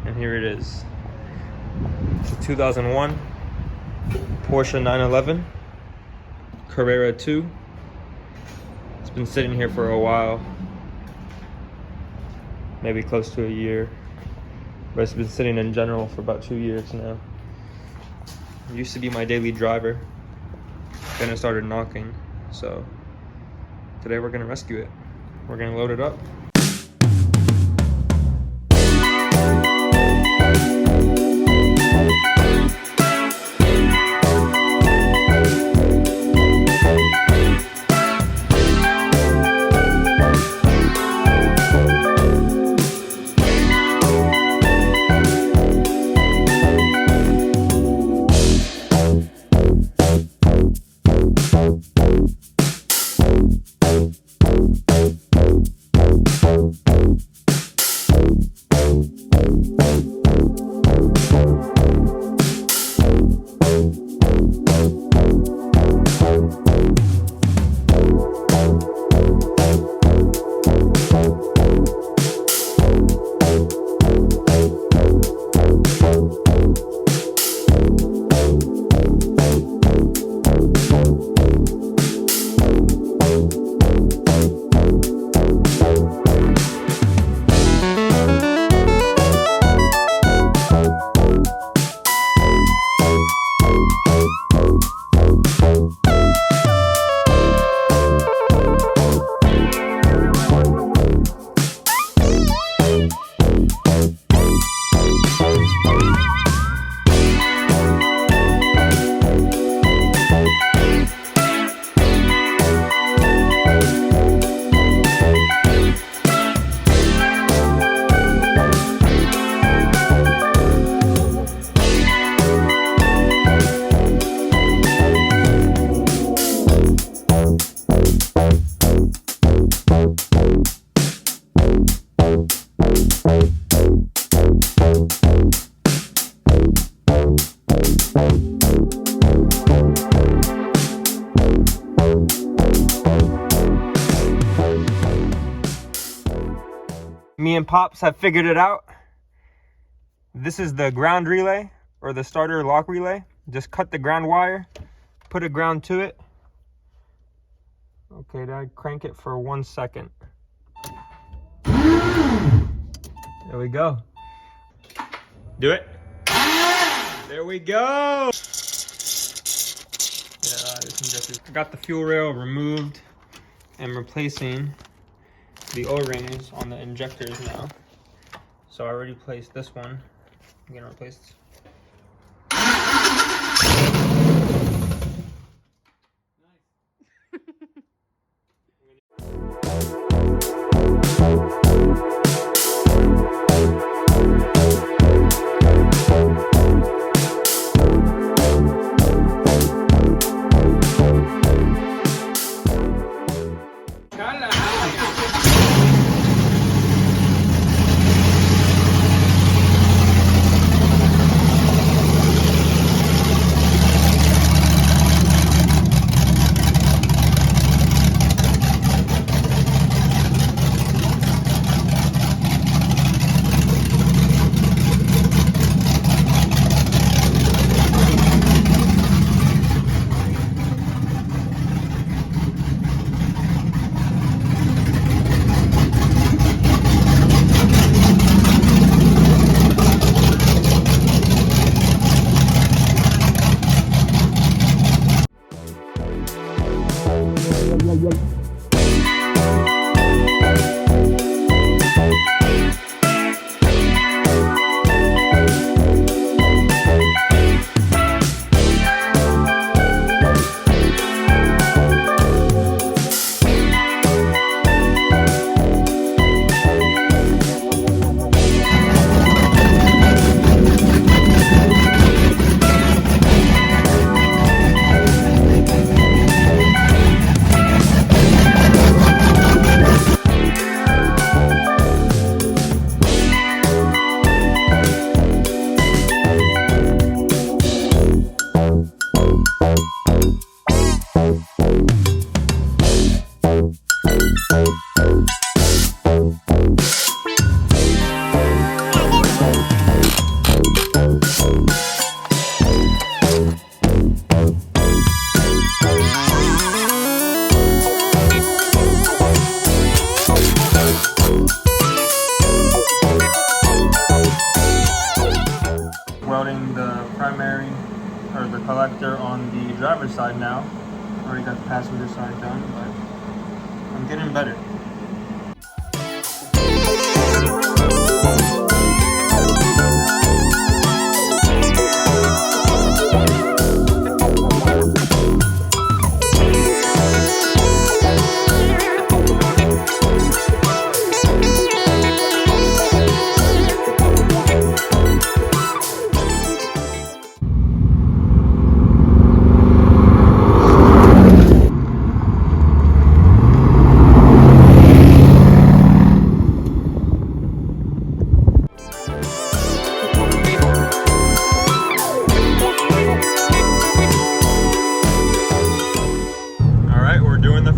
And here it is. It's a 2001 Porsche 911 Carrera 2. It's been sitting here for a while, maybe close to a year, but it's been sitting in general for about 2 years now. It used to be my daily driver, then it started knocking, so today we're gonna rescue it. We're gonna load it up. Me and Pops have figured it out. This is the ground relay, or the starter lock relay. Just cut the ground wire, put a ground to it. Okay, now crank it for 1 second. There we go. Do it. There we go. I got the fuel rail removed and replacing the O-rings on the injectors now. So I already placed this one. I'm gonna replace this. for the collector on the driver's side now. Already got the passenger side done, but I'm getting better.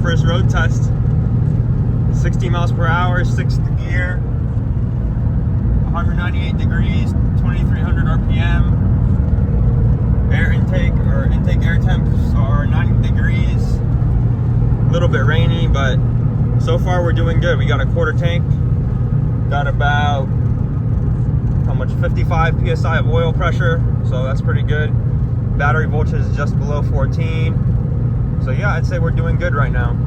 First road test, 60 miles per hour, 6th gear, 198 degrees, 2300 RPM. Air intake or intake air temps are 90 degrees. A little bit rainy, but so far we're doing good. We got a quarter tank, got about, how much, 55 PSI of oil pressure, so that's pretty good. Battery voltage is just below 14. So yeah, I'd say we're doing good right now.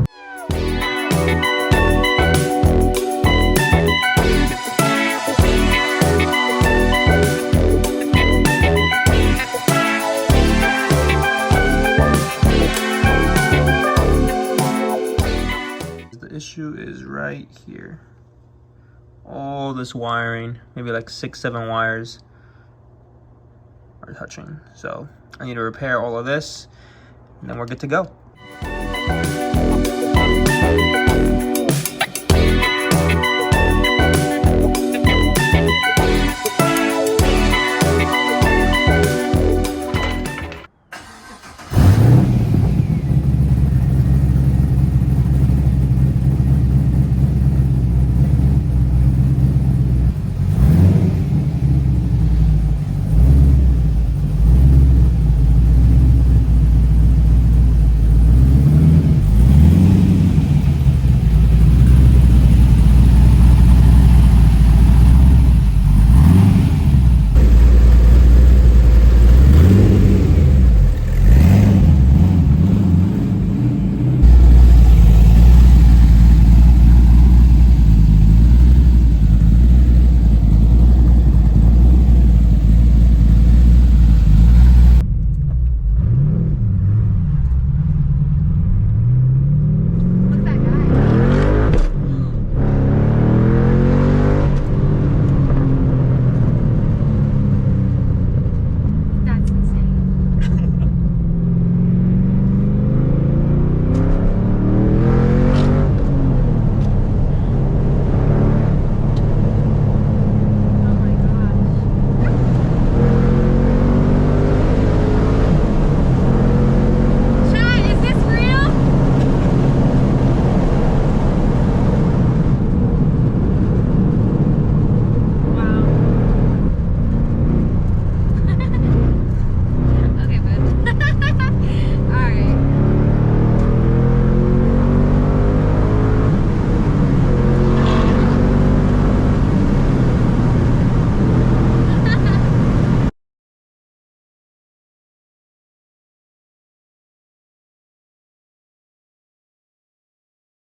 The issue is right here. All this wiring, maybe like 6-7 wires are touching. So I need to repair all of this, and then we're good to go.